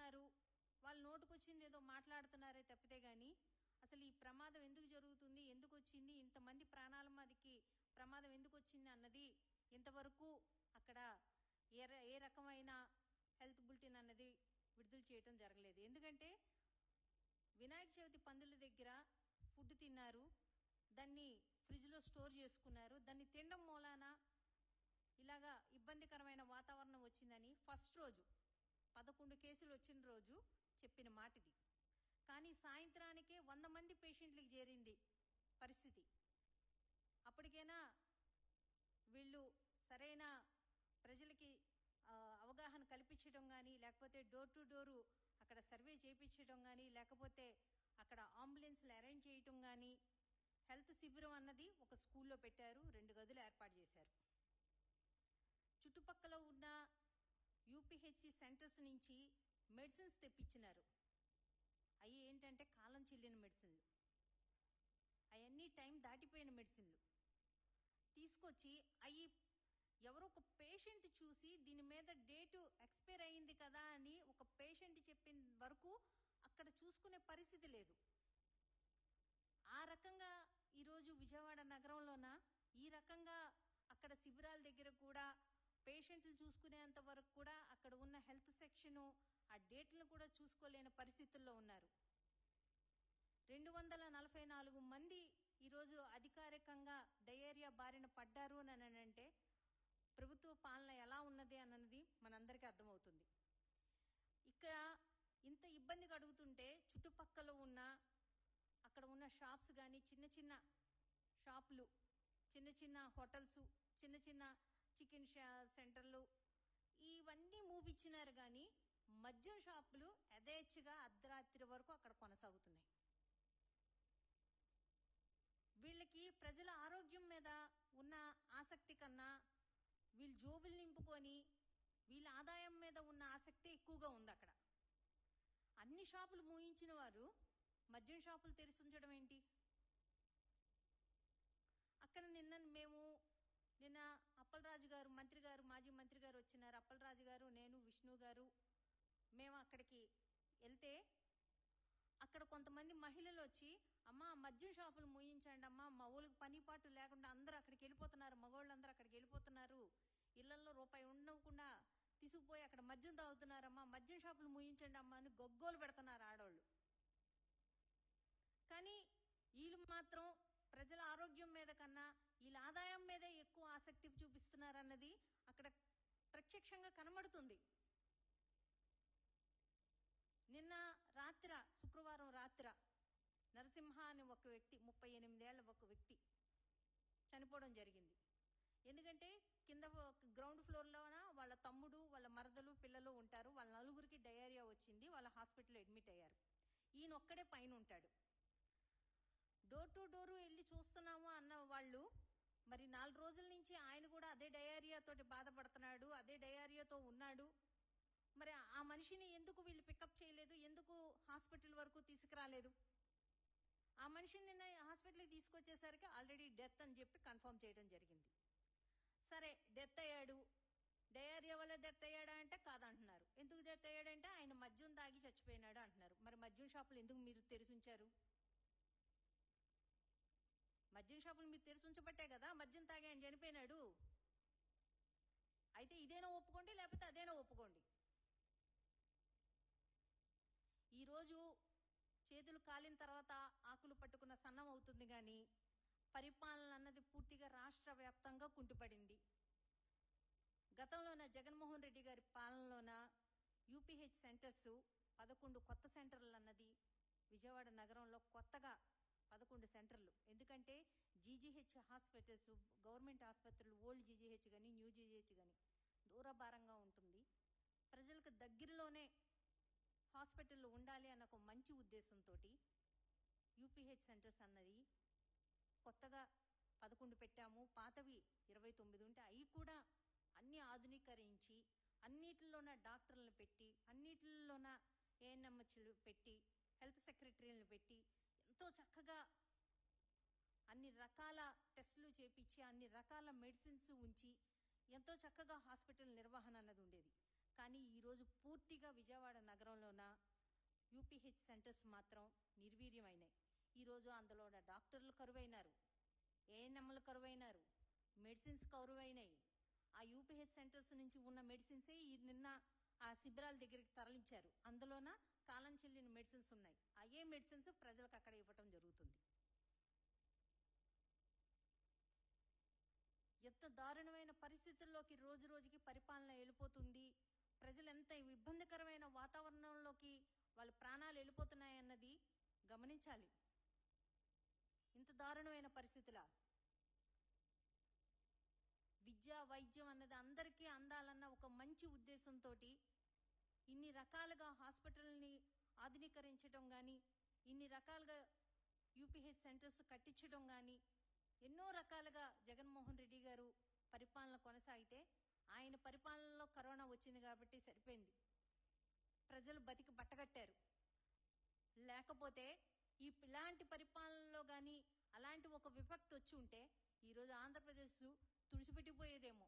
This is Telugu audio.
ఉన్నారు, వాళ్ళు నోటుకొచ్చింది ఏదో మాట్లాడుతున్నారే తప్పితే గాని అసలు ఈ ప్రమాదం ఎందుకు జరుగుతుంది, ఎందుకు వచ్చింది, ఇంతమంది ప్రాణాల మీదకి ప్రమాదం ఎందుకు వచ్చింది అన్నది ఇంతవరకు అక్కడ ఏ రకమైన హెల్త్ బులెటిన్ అన్నది విడుదల చేయటం జరగలేదు. ఎందుకంటే వినాయక చవితి పందుల దగ్గర ఫుడ్ తిన్నారు, దాన్ని ఫ్రిడ్జ్లో స్టోర్ చేసుకున్నారు, దాన్ని తినడం మూలాన ఇలాగా ఇబ్బందికరమైన వాతావరణం వచ్చిందని ఫస్ట్ రోజు 11 కేసులు వచ్చిన రోజు చెప్పిన మాటిది. కానీ సాయంత్రానికే 100 మంది పేషెంట్లకు చేరింది పరిస్థితి. అప్పటికైనా వీళ్ళు సరైన ప్రజలకి అవగాహన కల్పించడం కానీ, లేకపోతే డోర్ టు డోరు అక్కడ సర్వే చేయించడం కానీ, లేకపోతే అక్కడ అంబులెన్స్లు అరేంజ్ చేయటం కానీ, హెల్త్ శిబిరం అన్నది ఒక స్కూల్లో పెట్టారు, 2 గదులు ఏర్పాటు చేశారు. చుట్టుపక్కల ఉన్న యూపీహెచ్సి సెంటర్స్ నుంచి మెడిసిన్స్ తెప్పించినారు. అవి ఏంటంటే కాలం చెల్లిన మెడిసిన్లు, అవన్నీ టైం దాటిపోయిన మెడిసిన్లు తీసుకొచ్చి అవి ఎవరో ఒక పేషెంట్ చూసి దీని మీద డేటు ఎక్స్పైర్ అయింది కదా అని ఒక పేషెంట్ చెప్పిన వరకు అక్కడ చూసుకునే పరిస్థితి లేదు. ఆ రకంగా ఈరోజు విజయవాడ నగరంలోన ఈ రకంగా అక్కడ శిబిరాల దగ్గర కూడా పేషెంట్లు చూసుకునేంత వరకు కూడా అక్కడ ఉన్న హెల్త్ సెక్షను ఆ డేట్లను కూడా చూసుకోలేని పరిస్థితుల్లో ఉన్నారు. 244 మంది ఈరోజు అధికారికంగా డయేరియా బారిన పడ్డారు అని అంటే ప్రభుత్వ పాలన ఎలా ఉన్నది అన్నది మనందరికీ అర్థమవుతుంది. ఇక్కడ ఇంత ఇబ్బంది కడుగుతుంటే చుట్టుపక్కల ఉన్న అక్కడ ఉన్న షాప్స్ కానీ, చిన్న చిన్న షాపులు, చిన్న చిన్న హోటల్స్, చిన్న చిన్న చికెన్ సెంటర్లు ఇవన్నీ మూపిచ్చినారు. కానీ మద్యం షాపులు యథేచ్ఛగా అర్ధరాత్రి వరకు అక్కడ కొనసాగుతున్నాయి. వీళ్ళకి ప్రజల ఆరోగ్యం మీద ఉన్న ఆసక్తి కన్నా వీళ్ళు జోబులు నింపుకొని వీళ్ళ ఆదాయం మీద ఉన్న ఆసక్తి ఎక్కువగా ఉంది. అక్కడ అన్ని షాపులు మూయించిన వారు మద్యం షాపులు తెరిచి ఉంచడం ఏంటి? అక్కడ నిన్న అప్పలరాజు గారు, మంత్రి గారు, మాజీ మంత్రి గారు వచ్చినారు. అప్పలరాజు గారు, నేను, విష్ణు గారు మేము అక్కడికి వెళ్తే అక్కడ కొంతమంది మహిళలు వచ్చి, అమ్మా మద్యం షాపులు మూయించండి అమ్మా, మా ఊళ్ళకి పని పాటు లేకుండా అందరూ అక్కడికి వెళ్ళిపోతున్నారు, మగవాళ్ళందరూ అక్కడికి వెళ్ళిపోతున్నారు, ఇళ్లలో రూపాయి ఉండకుండా తీసుకుపోయి అక్కడ మద్యం తాగుతున్నారమ్మా, మద్యం షాపులు మూయించండి అమ్మా అని గొగ్గోలు పెడుతున్నారు ఆడవాళ్ళు. కానీ వీళ్ళు మాత్రం ప్రజల ఆరోగ్యం మీద కన్నా వీళ్ళ ఆదాయం మీదే ఎక్కువ ఆసక్తి చూపిస్తున్నారన్నది అక్కడ ప్రత్యక్షంగా కనబడుతుంది. నిన్న శుక్రవారం రాత్ర నరసింహ అని ఒక వ్యక్తి, 38 ఏళ్ల ఒక వ్యక్తి చనిపోవడం జరిగింది. ఎందుకంటే కింద గ్రౌండ్ ఫ్లోర్లోన వాళ్ళ తమ్ముడు, వాళ్ళ మరదలు, పిల్లలు ఉంటారు. వాళ్ళ నలుగురికి డయేరియా వచ్చింది, వాళ్ళ హాస్పిటల్లో అడ్మిట్ అయ్యారు. ఈయన ఒక్కడే పైన ఉంటాడు. డోర్ టు డోరు వెళ్ళి చూస్తున్నాము అన్న వాళ్ళు మరి 4 రోజుల నుంచి ఆయన కూడా అదే డయేరియాతోటి బాధపడుతున్నాడు, అదే డయేరియాతో ఉన్నాడు. మరి ఆ మనిషిని ఎందుకు వీళ్ళు పికప్ చేయలేదు, ఎందుకు హాస్పిటల్ వరకు తీసుకురాలేదు? ఆ మనిషిని నిన్న హాస్పిటల్కి తీసుకొచ్చేసరికి ఆల్రెడీ డెత్ అని చెప్పి కన్ఫర్మ్ చేయడం జరిగింది. సరే డెత్ అయ్యాడు, డయేరియా వల్ల డెత్ అయ్యాడా అంటే కాదంటున్నారు. ఎందుకు డెత్ అయ్యాడంటే ఆయన మద్యం తాగి చచ్చిపోయినాడు అంటున్నారు. మరి మద్యం షాపులు ఎందుకు మీరు తెరిచి ఉంచారు? మద్యం షాపులు మీరు తెరిచి ఉంచబట్టే కదా మద్యం తాగి ఆయన చనిపోయినాడు. అయితే ఇదేనా ఒప్పుకోండి, లేకపోతే అదేనా ఒప్పుకోండి. ఈరోజు చేతులు కాలిన తర్వాత ఆకులు పట్టుకున్న సన్నం అవుతుంది. కానీ పరిపాలన అన్నది పూర్తిగా రాష్ట్ర వ్యాప్తంగా కుంటుపడింది. గతంలోన జగన్మోహన్ రెడ్డి గారి పాలనలోన యూపీహెచ్ సెంటర్స్ 11 కొత్త సెంటర్లు అన్నది విజయవాడ నగరంలో కొత్తగా 11 సెంటర్లు. ఎందుకంటే జీజీహెచ్ హాస్పిటల్స్, గవర్నమెంట్ ఆసుపత్రులు, ఓల్డ్ జీజీహెచ్ కానీ న్యూ జీజీహెచ్ కానీ దూరభారంగా ఉంటుంది. ప్రజలకు దగ్గరలోనే హాస్పిటల్లో ఉండాలి అన్న ఒక మంచి ఉద్దేశంతో యూపీహెచ్ సెంటర్స్ అన్నది కొత్తగా 11 పెట్టాము. పాతవి 29 ఉంటే అవి కూడా అన్ని ఆధునీకరించి అన్నిటిలోన డాక్టర్లను పెట్టి, అన్నిటిలోన ఏఎన్ఎంహెచ్లు పెట్టి, హెల్త్ సెక్రటరీలను పెట్టి ఎంతో చక్కగా అన్ని రకాల టెస్టులు చేపించి అన్ని రకాల మెడిసిన్స్ ఉంచి ఎంతో చక్కగా హాస్పిటల్ నిర్వహణ అన్నది ఉండేది. కానీ ఈరోజు ఈరోజు పూర్తిగా విజయవాడ నగరంలోన యూపీహెచ్ సెంటర్స్ మాత్రం నిర్వీర్యమైనాయి. ఈరోజు అందులో డాక్టర్లు కరువైనారు, ఏఎన్ఎంలు కరువైనారు, మెడిసిన్స్ కరువైనాయి. ఆ యూపీహెచ్ సెంటర్స్ నుంచి ఉన్న మెడిసిన్సే నిన్న ఆ శిబిరాల దగ్గరికి తరలించారు. అందులోన కాలం చెల్లిన మెడిసిన్స్ ఉన్నాయి. అయ్యే మెడిసిన్స్ ప్రజలకు అక్కడ ఇవ్వటం జరుగుతుంది. ఎంత దారుణమైన పరిస్థితుల్లోకి రోజు రోజుకి పరిపాలన వెళ్ళిపోతుంది, ప్రజలు ఎంత ఇబ్బందికరమైన వాతావరణంలోకి వాళ్ళ ప్రాణాలు వెళ్ళిపోతున్నాయన్నది గమనించాలి. ఇంత దారుణమైన పరిస్థితుల విద్య వైద్యం అన్నది అందరికీ అందాలన్న ఒక మంచి ఉద్దేశంతో ఇన్ని రకాలుగా హాస్పిటల్ని ఆధునీకరించడం కానీ, ఇన్ని రకాలుగా యూపీహెచ్ సెంటర్స్ కట్టించడం కానీ, ఎన్నో రకాలుగా జగన్మోహన్ రెడ్డి గారు పరిపాలన కొనసాగితే ఆయన పరిపాలనలో కరోనా వచ్చింది కాబట్టి సరిపోయింది, ప్రజలు బతికి బట్టగట్టారు. లేకపోతే ఇలాంటి పరిపాలనలో కానీ అలాంటి ఒక విపత్తు వచ్చి ఉంటే ఈరోజు ఆంధ్రప్రదేశ్ తుడిచిపెట్టిపోయేదేమో.